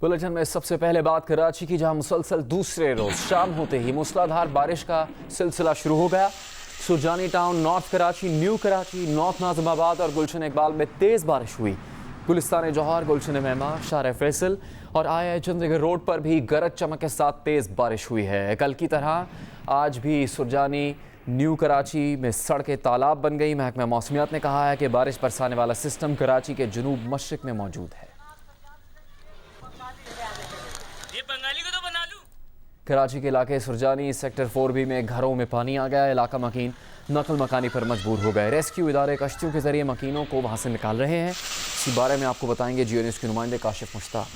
Bulletin में सबसे पहले बात कराची की, जहां मुसलसल दूसरे रोज शाम होते ही मूसलाधार बारिश का सिलसिला शुरू हो गया। Surjani town, north Karachi, new Karachi, north Nazimabad और गुलशन इकबाल में तेज़ बारिश हुई। गुलिस्तान जौहर, गुलशन मेहमा, शार फैसल और आई चंद्रनगर रोड पर भी गरज चमक के साथ तेज़ बारिश हुई है। कल की तरह आज भी सुरजानी, न्यू कराची में सड़कें तालाब बन गई। महकमा मौसमियात ने कहा है कि बारिश बरसाने वाला सिस्टम कराची के जुनूब मशरिक में मौजूद है। कराची के इलाके सुरजानी सेक्टर 4B में घरों में पानी आ गया। इलाका मकीन नकल मकानी पर मजबूर हो गए। रेस्क्यू इदारे कश्तियों के जरिए मकीनों को वहां से निकाल रहे हैं। इसी बारे में आपको बताएंगे जियो न्यूज़ के नुमाइंदे काशिफ मुश्ताक।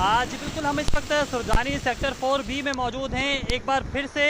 आज बिल्कुल हम इस वक्त सुरजानी सेक्टर 4B में मौजूद हैं। एक बार फिर से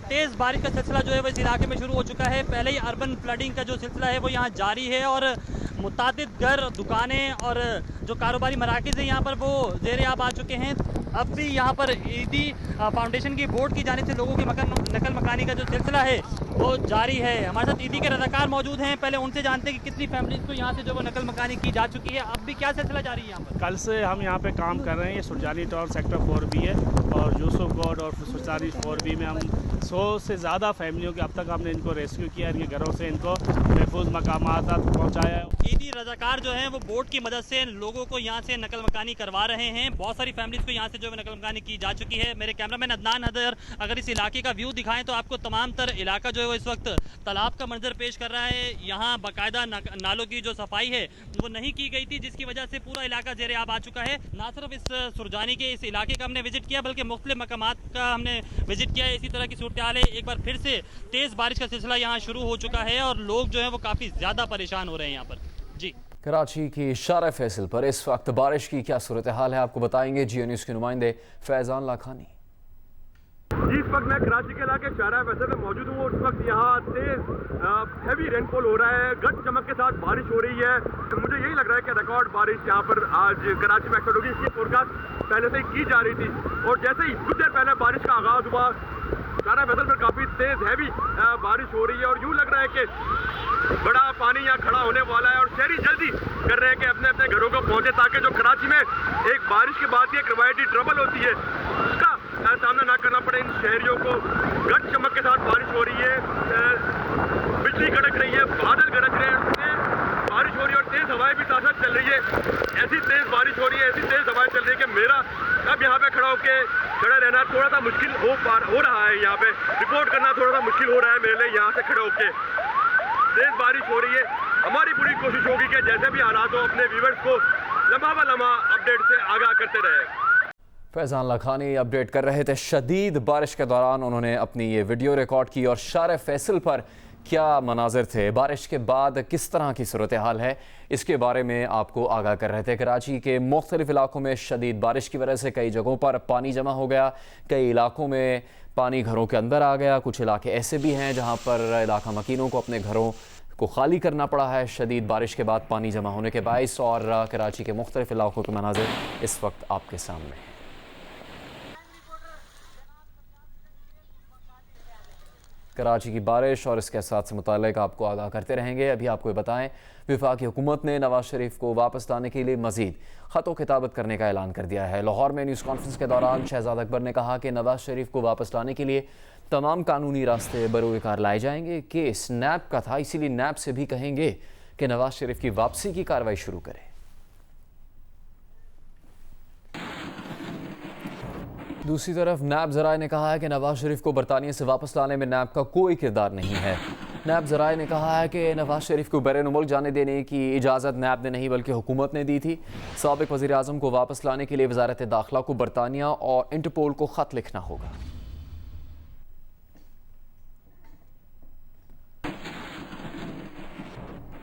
तेज़ बारिश का सिलसिला जो है वो इस इलाके में शुरू हो चुका है। पहले ही अर्बन फ्लडिंग का जो सिलसिला है वो यहाँ जारी है और मुतादिद घर, दुकानें और जो कारोबारी मराकिज़ हैं यहाँ पर वो ज़ेर आब आ चुके हैं। अब भी यहाँ पर ईदी फाउंडेशन की बोर्ड की जानिब से लोगों के नकल मकानी का जो सिलसिला है वो जारी है। हमारे साथ ईदी के रज़ाकार मौजूद हैं। पहले उनसे जानते हैं कि कितनी फैमिलीज़ को यहाँ से जो वो नकल मकानी की जा चुकी है। अब भी क्या सिलसिला जारी है यहाँ पर? कल से हम यहाँ पे काम कर रहे हैं। ये सुरजानी टाउन सेक्टर 4B है और यूसुफ गोड और सुरजानी 4B में हम 100 से ज़्यादा फैमिलियों के अब तक हमने इनको रेस्क्यू किया, इनके घरों से इनको महफूज मकामात तक पहुँचाया। ईदी रज़ाकार जो हैं वो बोर्ड की मदद से लोगों को यहाँ से नकल मकानी करवा रहे हैं। बहुत सारी फैमिलीज़ को यहाँ से जो है नकल मकानी की जा चुकी है। मेरे कैमरामैन अदनान हैदर अगर इस इलाके का व्यू दिखाएं तो आपको तमाम तर इलाका जो है वो इस वक्त तालाब का मंजर पेश कर रहा है। यहाँ बाकायदा नालों की जो सफाई है वो नहीं की गई थी, जिसकी वजह से पूरा इलाका ज़ेरे आब आ चुका है। ना सिर्फ इस सुरजानी के इस इलाके का हमने विजिट किया बल्कि मुख्तलिफ मकामात का हमने विजिट किया है। इसी तरह की सूरत हाल है। एक बार फिर से तेज़ बारिश का सिलसिला यहाँ शुरू हो चुका है और लोग जो है वो काफ़ी ज़्यादा परेशान हो रहे हैं यहाँ पर। जी, कराची की शार फैसल पर इस वक्त बारिश की क्या सूरत हाल है आपको बताएंगे जियो न्यूज़ के नुमाइंदे फैजान लाखानी। जी, इस वक्त मैं कराची के इलाके शारा फैसल में मौजूद हूँ। इस वक्त यहाँ तेज हैवी रेनफॉल हो रहा है, गरज चमक के साथ बारिश हो रही है। तो मुझे यही लग रहा है कि रिकॉर्ड बारिश यहाँ पर आज कराची में एक्सपेक्ट होगी। इसकी फोरकास्ट पहले से ही की जा रही थी और जैसे ही कुछ देर पहले बारिश का आगाज हुआ, शारा फैसल पर काफ़ी तेज हैवी बारिश हो रही है और यूँ लग रहा है कि बड़ा पानी यहाँ खड़ा होने वाला है और शहरी जल्दी कर रहे हैं कि अपने अपने घरों को पहुँचे, ताकि जो कराची में एक बारिश के बाद की एक रवायती ट्रबल होती है उसका सामना ना करना पड़े इन शहरियों को। गरज चमक के साथ बारिश हो रही है, बिजली कड़क रही है, बादल गरज रहे हैं, बारिश हो रही है और तेज़ हवाएं भी साथ साथ चल रही है। ऐसी तेज़ बारिश हो रही है, ऐसी तेज़ हवाएं चल रही है कि मेरा अब यहाँ पे खड़ा रहना थोड़ा सा मुश्किल हो रहा है। यहाँ पे रिपोर्ट करना थोड़ा सा मुश्किल हो रहा है मेरे लिए। यहाँ से खड़े होके तेज़ बारिश हो रही है। हमारी पूरी कोशिश होगी कि जैसे भी हालात हो अपने व्यूअर्स को लम्हा ब लम्हा अपडेट से आगाह करते रहे। फैजान लाखानी अपडेट कर रहे थे। शदीद बारिश के दौरान उन्होंने अपनी ये वीडियो रिकॉर्ड की और शार फैसल पर क्या मनाजिर थे, बारिश के बाद किस तरह की सूरत हाल है, इसके बारे में आपको आगाह कर रहे थे। कराची के मुख्तलिफ इलाकों में शदीद बारिश की वजह से कई जगहों पर पानी जमा हो गया, कई इलाकों में पानी घरों के अंदर आ गया। कुछ इलाके ऐसे भी हैं जहाँ पर इलाका मकीनों को अपने घरों को खाली करना पड़ा है शदीद बारिश के बाद पानी जमा होने के बाइस। और कराची के मुख्तलिफ इलाकों के मनाजिर इस वक्त आपके सामने हैं। कराची की बारिश और इसके साथ से मुताल्लिक़ आपको आगाह करते रहेंगे। अभी आपको बताएं, वफाकी हुकूमत ने नवाज शरीफ को वापस लाने के लिए मज़ीद ख़त व किताबत करने का ऐलान कर दिया है। लाहौर में न्यूज़ कॉन्फ्रेंस के दौरान शहजाद अकबर ने कहा कि नवाज शरीफ को वापस लाने के लिए तमाम कानूनी रास्ते बरोकार लाए जाएंगे। केस नैब का था, इसीलिए नैब से भी कहेंगे कि नवाज शरीफ की वापसी की कार्रवाई शुरू करें। दूसरी तरफ नैब ज़राए ने कहा है कि नवाज शरीफ को बरतानिया से वापस लाने में नैब का कोई किरदार नहीं है। नैब ज़राए ने कहा है कि नवाज शरीफ को बैरून मुल्क जाने देने की इजाज़त नैब ने नहीं बल्कि हुकूमत ने दी थी। साबिक़ वज़ीर आज़म को वापस लाने के लिए वज़ारत दाखिला को बरतानिया और इंटरपोल को ख़त लिखना होगा।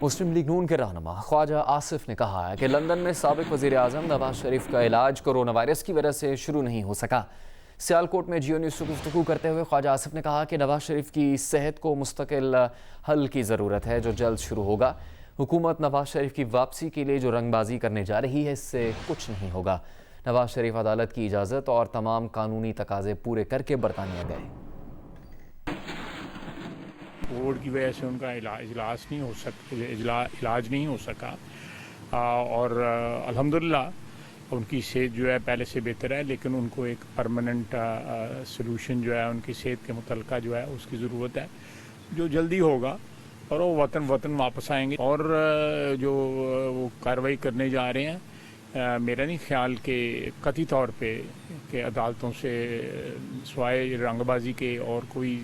मुस्लिम लीग नून के रहनुमा ख्वाजा आसिफ ने कहा है कि लंदन में साबिक़ वज़ीर आज़म नवाज शरीफ का इलाज कोरोना वायरस की वजह से शुरू नहीं हो सका। सियालकोट में जियो न्यूज़ से गुफ्तगू करते हुए ख्वाजा आसिफ ने कहा कि नवाज शरीफ की सेहत को मुस्तकिल हल की ज़रूरत है जो जल्द शुरू होगा। हुकूमत नवाज शरीफ की वापसी के लिए जो रंगबाजी करने जा रही है इससे कुछ नहीं होगा। नवाज शरीफ अदालत की इजाज़त और तमाम कानूनी तकाज़े पूरे करके बरतानिया गए। कोविड की वजह से उनका इलाज नहीं हो सका और अल्हम्दुलिल्लाह उनकी सेहत जो है पहले से बेहतर है, लेकिन उनको एक परमानेंट सलूशन जो है उनकी सेहत के मुतल्लिक़ जो है उसकी ज़रूरत है, जो जल्दी होगा और वो वतन वापस आएंगे। और जो वो कार्रवाई करने जा रहे हैं, मेरा नहीं ख्याल कि कतई तौर पे कि अदालतों से सिवाय रंगबाजी के और कोई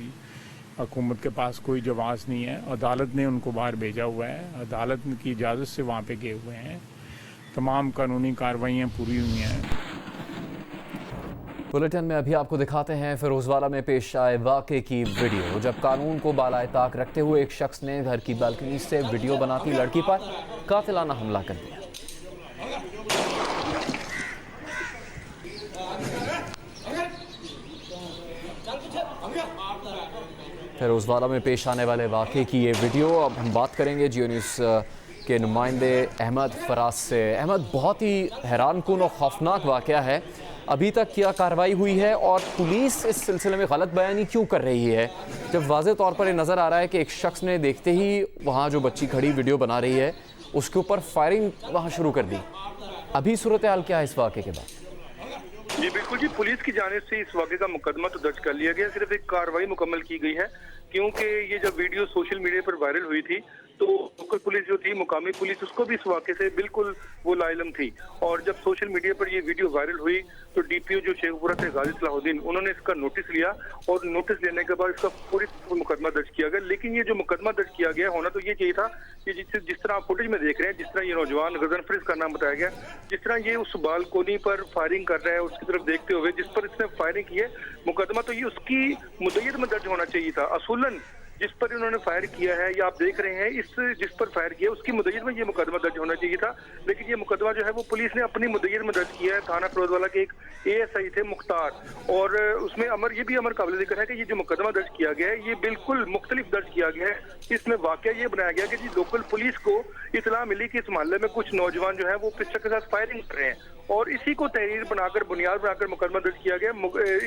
हुकूमत के पास कोई जवाब नहीं है। अदालत ने उनको बाहर भेजा हुआ है, अदालत की इजाज़त से वहाँ पे गए हुए हैं, तमाम कानूनी कार्रवाइयाँ पूरी हुई हैं। बुलेटिन में अभी आपको दिखाते हैं फिरोजवाला में पेश आए वाक़े की वीडियो, जब कानून को बालाए ताक रखते हुए एक शख्स ने घर की बालकनी से वीडियो बनाती लड़की पर कातिलाना हमला कर दिया। फिरोजवाला में पेश आने वाले वाक़े की ये वीडियो। अब हम बात करेंगे जियो न्यूज़ के नुमाइंदे अहमद फराज से। अहमद, बहुत ही हैरानकुन और खौफनाक वाक़या है, अभी तक क्या कार्रवाई हुई है और पुलिस इस सिलसिले में गलत बयानी क्यों कर रही है, जब वाज़े तौर पर ये नज़र आ रहा है कि एक शख्स ने देखते ही वहाँ जो बच्ची खड़ी वीडियो बना रही है उसके ऊपर फायरिंग वहाँ शुरू कर दी। अभी सूरत हाल क्या है इस वाक़े के बाद? जी बिल्कुल जी, पुलिस की जानिब से इस वाक़े का मुकदमा तो दर्ज कर लिया गया, सिर्फ एक कार्रवाई मुकम्मल की गई है, क्योंकि ये जब वीडियो सोशल मीडिया पर वायरल हुई थी तो लोकल पुलिस जो थी, मुकामी पुलिस, उसको भी इस वाक़े से बिल्कुल वो लाइलम थी। और जब सोशल मीडिया पर ये वीडियो वायरल हुई तो डीपीओ जो शेखपुरा थे गाजी सलाहुद्दीन, उन्होंने इसका नोटिस लिया और नोटिस लेने के बाद इसका पूरी मुकदमा दर्ज किया गया। लेकिन ये जो मुकदमा दर्ज किया गया होना तो ये चाहिए था कि जिस तरह आप फुटेज में देख रहे हैं, जिस तरह ये नौजवान गजन फरीज का नाम बताया गया, जिस तरह ये उस बालकोनी पर फायरिंग कर रहा है उसकी तरफ देखते हुए जिस पर इसने फायरिंग की है, मुकदमा तो ये उसकी मुद्दत में दर्ज होना चाहिए था। असूलन जिस पर इन्होंने फायर किया है या आप देख रहे हैं, इस जिस पर फायर किया उसकी मुद्दत में ये मुकदमा दर्ज होना चाहिए था, लेकिन ये मुकदमा जो है वो पुलिस ने अपनी मुद्दत में दर्ज किया है। थाना फिरोजवाला के एक ASI थे मुख्तार, और उसमें ये भी अमर काबिल जिक्र है कि ये जो मुकदमा दर्ज किया गया है ये बिल्कुल मुख्तलिफ दर्ज किया गया है। इसमें वाकया ये बनाया गया कि जी लोकल पुलिस को इतला मिली कि इस मोहल्ले में कुछ नौजवान जो है वो पिस्टल के साथ फायरिंग कर रहे हैं, और इसी को तहरीर बनाकर बुनियाद बनाकर मुकदमा दर्ज किया गया।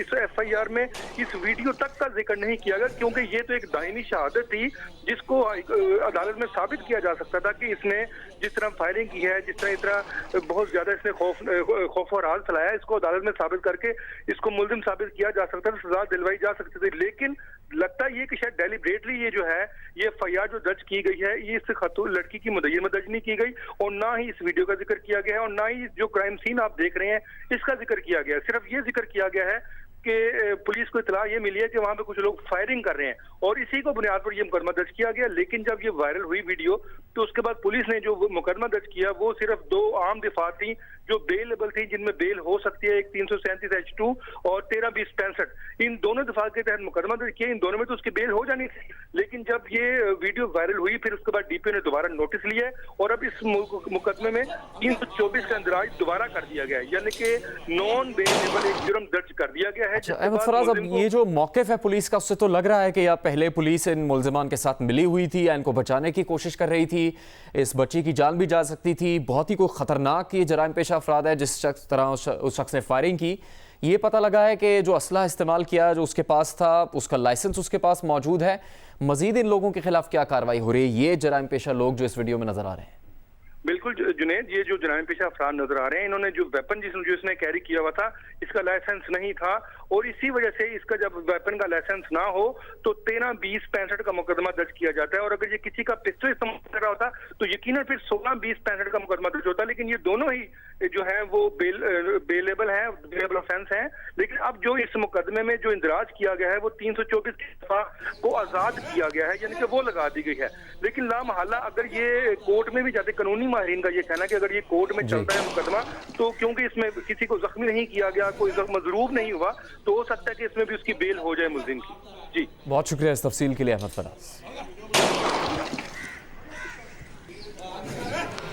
इस FIR में इस वीडियो तक का जिक्र नहीं किया गया, क्योंकि ये तो एक दाहिनी शहादत थी जिसको अदालत में साबित किया जा सकता था कि इसने जिस तरह फायरिंग की है, जिस तरह बहुत ज्यादा इसने खौफ और हाल फैलाया, इसको अदालत में साबित करके इसको मुल्जिम साबित किया जा सकता था, सजा दिलवाई जा सकती थी। लेकिन लगता ये कि शायद डेलिब्रेटली ये जो है ये FIR जो दर्ज की गई है ये इस लड़की की मुद्दत में दर्ज नहीं की गई, और ना ही इस वीडियो का जिक्र किया गया है, और ना ही जो क्राइम सीन आप देख रहे हैं इसका जिक्र किया गया है। सिर्फ ये जिक्र किया गया है कि पुलिस को इतला ये मिली है कि वहां पे कुछ लोग फायरिंग कर रहे हैं, और इसी को बुनियाद पर ये मुकदमा दर्ज किया गया। लेकिन जब ये वायरल हुई वीडियो तो उसके बाद पुलिस ने जो मुकदमा दर्ज किया वो सिर्फ 2 आम दिफा थी जो बेलेबल थी, जिनमें बेल हो सकती है, एक 337H2 और 13-20-65, इन दोनों दिफा के तहत मुकदमा दर्ज किया। इन दोनों में तो उसकी बेल हो जानी थी, लेकिन जब ये वीडियो वायरल हुई फिर उसके बाद DPO ने दोबारा नोटिस लिया है और अब इस मुकदमे में 324 का इंदराज दोबारा कर दिया गया है, यानी कि नॉन बेलेबल एक जुर्म दर्ज कर दिया गया है। अच्छा अहमद फराज, अब ये जो मौक़िफ़ है पुलिस का उससे तो लग रहा है कि या पहले पुलिस इन मुल्ज़िमान के साथ मिली हुई थी या इनको बचाने की कोशिश कर रही थी, इस बच्ची की जान भी जा सकती थी, बहुत ही कोई ख़तरनाक ये जराइम पेशा अफराद है जिस तरह उस शख्स ने फायरिंग की। ये पता लगा है कि जो असला इस्तेमाल किया जो उसके पास था उसका लाइसेंस उसके पास मौजूद है। मज़ीद इन लोगों के खिलाफ क्या कार्रवाई हो रही है, ये जराइम पेशा लोग जो इस वीडियो में नजर आ रहे हैं? बिल्कुल जुनैद, ये जो जराइम पेशा अफराद नजर आ रहे हैं, इन्होंने जो वेपन जो इसने कैरी किया हुआ था इसका लाइसेंस नहीं था, और इसी वजह से इसका जब वेपन का लाइसेंस ना हो तो 13-20-65 का मुकदमा दर्ज किया जाता है, और अगर ये किसी का पिस्टल इस्तेमाल कर रहा होता तो यकीनन फिर 16-20-65 का मुकदमा दर्ज होता। लेकिन ये दोनों ही जो है वो बेलेबल है, बेलेबल ऑफेंस है। लेकिन अब जो इस मुकदमे में जो इंदराज किया गया है वो 324 दफा को आजाद किया गया है, यानी कि वो लगा दी गई है। लेकिन लामहल्ला अगर ये कोर्ट में भी जाते, कानूनी माहिरीन का ये कहना कि अगर ये कोर्ट में चलता है मुकदमा तो क्योंकि इसमें किसी को जख्मी नहीं किया गया, कोई मजरूब नहीं हुआ, तो हो सकता है कि इसमें भी उसकी बेल हो जाए मुल्जिम की। जी बहुत शुक्रिया इस तफसील के लिए अहमद फराज।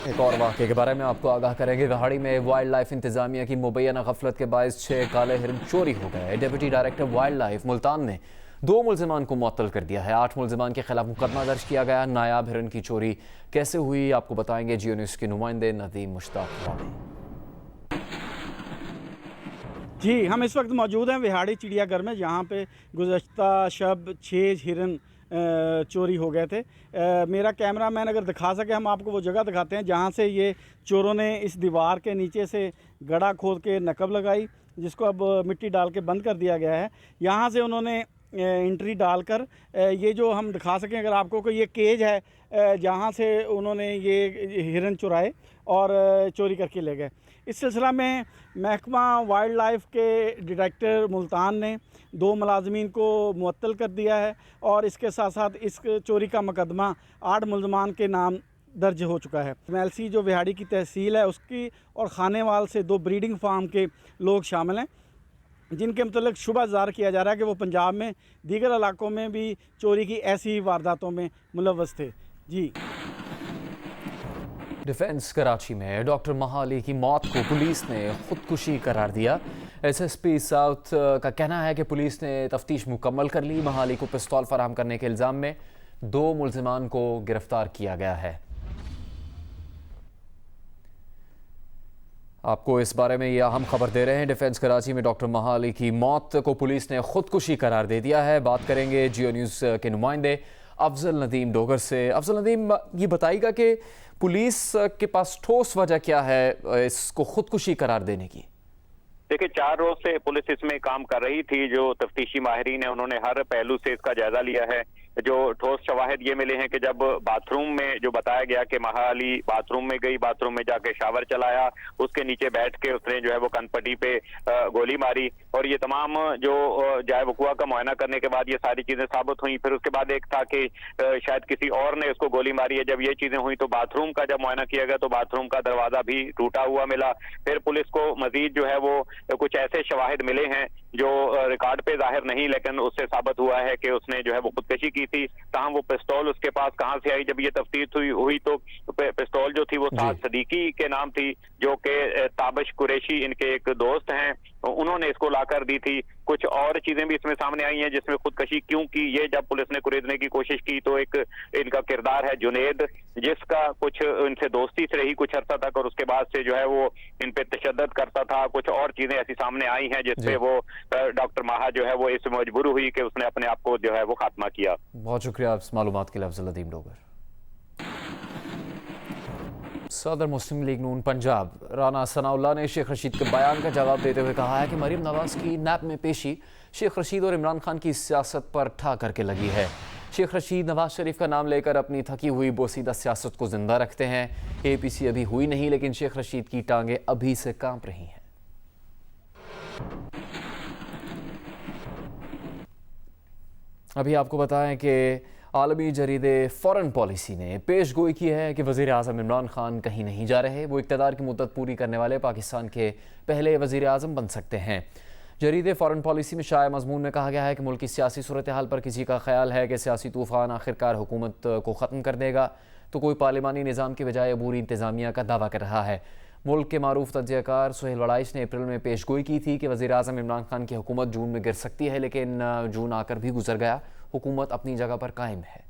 एक और वाक़े के बारे में आपको आगाह करेंगे। वहाड़ी में वाइल्ड लाइफ इंतजामिया की मुबैना गफलत के बायस 6 काले हिरन चोरी हो गए। Deputy director wild life Multan ने 2 मुल्जिमान को मुअत्तल कर दिया है। 8 मुल्जिमान के खिलाफ मुकदमा दर्ज किया गया। नायाब हिरन की चोरी कैसे हुई आपको बताएंगे जियो न्यूज़ के नुमाइंदे नदीम मुश्ताक। जी, हम इस वक्त मौजूद हैं विहाड़ी चिड़ियाघर में, जहाँ पे गुज़श्ता शब 6 हिरन चोरी हो गए थे। मेरा कैमरामैन अगर दिखा सके, हम आपको वो जगह दिखाते हैं जहाँ से ये चोरों ने इस दीवार के नीचे से गड्ढा खोद के नकब लगाई, जिसको अब मिट्टी डाल के बंद कर दिया गया है। यहाँ से उन्होंने एंट्री डालकर ये जो हम दिखा सकें अगर आपको कि ये केज है जहाँ से उन्होंने ये हिरन चुराए और चोरी करके ले गए। इस सिलसिला में महकमा वाइल्ड लाइफ के डायरेक्टर मुल्तान ने 2 मुलाजमीन को मुअत्तल कर दिया है और इसके साथ साथ इस चोरी का मुकदमा 8 मुलजमान के नाम दर्ज हो चुका है। मैलसी जो विहाड़ी की तहसील है उसकी और खानेवाल से 2 ब्रीडिंग फार्म के लोग शामिल हैं, जिनके मतलब शुबा ज़ाहिर किया जा रहा है कि वो पंजाब में दीगर इलाकों में भी चोरी की ऐसी वारदातों में मुलव्वस थे। जी। डिफेंस कराची में डॉक्टर महाली की मौत को पुलिस ने खुदकुशी करार दिया। एसएसपी साउथ का कहना है कि पुलिस ने तफ्तीश मुकम्मल कर ली। महाली को पिस्तौल फराहम करने के इल्ज़ाम में 2 मुलजिमान को गिरफ्तार किया गया है। आपको इस बारे में यह अहम खबर दे रहे हैं। डिफेंस कराची में डॉक्टर महाली की मौत को पुलिस ने खुदकुशी करार दे दिया है। बात करेंगे जियो न्यूज़ के नुमाइंदे अफजल नदीम डोगर से। अफजल नदीम, ये बताइएगा कि पुलिस के पास ठोस वजह क्या है इसको खुदकुशी करार देने की? देखिए, 4 रोज से पुलिस इसमें काम कर रही थी। जो तफ्तीशी माहिरीन है उन्होंने हर पहलू से इसका जायजा लिया है। जो ठोस शवाहिद ये मिले हैं कि जब बाथरूम में जो बताया गया कि महाली बाथरूम में गई, बाथरूम में जाके शावर चलाया, उसके नीचे बैठ के उसने जो है वो कनपट्टी पे गोली मारी और ये तमाम जो जाए वकुआ का मुआयना करने के बाद ये सारी चीजें साबित हुई। फिर उसके बाद एक था कि शायद किसी और ने उसको गोली मारी है। जब ये चीजें हुई तो बाथरूम का जब मुआयना किया गया तो बाथरूम का दरवाजा भी टूटा हुआ मिला। फिर पुलिस को मजीद जो है वो कुछ ऐसे शवाहिद मिले हैं जो रिकॉर्ड पे जाहिर नहीं, लेकिन उससे साबित हुआ है कि उसने जो है वो खुदकशी की थी। तहाँ वो पिस्तौल उसके पास कहाँ से आई, जब ये तफ्तीश हुई तो पिस्तौल जो थी वो साद सदीकी के नाम थी, जो कि ताबिश कुरैशी इनके एक दोस्त हैं, उन्होंने इसको लाकर दी थी। कुछ और चीजें भी इसमें सामने आई हैं जिसमें खुदकशी क्यों की, ये जब पुलिस ने कुरेदने की कोशिश की तो एक इनका किरदार है जुनेद, जिसका कुछ इनसे दोस्ती से रही कुछ अर्सा तक और उसके बाद से जो है वो इन पे तशद्दुद करता था। कुछ और चीजें ऐसी सामने आई हैं जिससे वो डॉक्टर माहा जो है वो इस मजबूर हुई कि उसने अपने आप को जो है वो खात्मा किया। बहुत शुक्रिया इस मालूमात के लिए अफजल नदीम डोगर। सदर मुस्लिम लीग नून पंजाब राना सनाउल्लाह ने शेख रशीद के बयान का जवाब देते हुए कहा है कि मरीम नवाज की नैब में पेशी शेख रशीद और इमरान खान की सियासत पर ठा करके लगी है। शेख रशीद नवाज शरीफ का नाम लेकर अपनी थकी हुई बोसीदा सियासत को जिंदा रखते हैं। APC अभी हुई नहीं, लेकिन शेख रशीद की टांगें अभी से कांप रही हैं। अभी आपको बताएं कि आलमी जरीदे फॉरेन पॉलिसी ने पेश गोई की है कि वज़ीर आज़म इमरान खान कहीं नहीं जा रहे। वो इक़्तिदार की मुद्दत पूरी करने वाले पाकिस्तान के पहले वज़ीर आज़म बन सकते हैं। जरीदे फॉरेन पॉलिसी में शाया मज़मून में कहा गया है कि मुल्क की सियासी सूरत हाल पर किसी का ख्याल है कि सियासी तूफ़ान आखिरकार हुकूमत को ख़त्म कर देगा, तो कोई पार्लिमानी निज़ाम के बजाय अबूरी इंतज़ामिया का दावा कर रहा है। मुल्क के मारूफ तज्ज़ियाकार सुहेल वड़ाइश ने अप्रैल में पेश गोई की थी कि वज़ीर आज़म इमरान खान की हुकूमत जून में गिर सकती है, लेकिन जून आकर भी गुजर गया। हुकूमत अपनी जगह पर कायम है।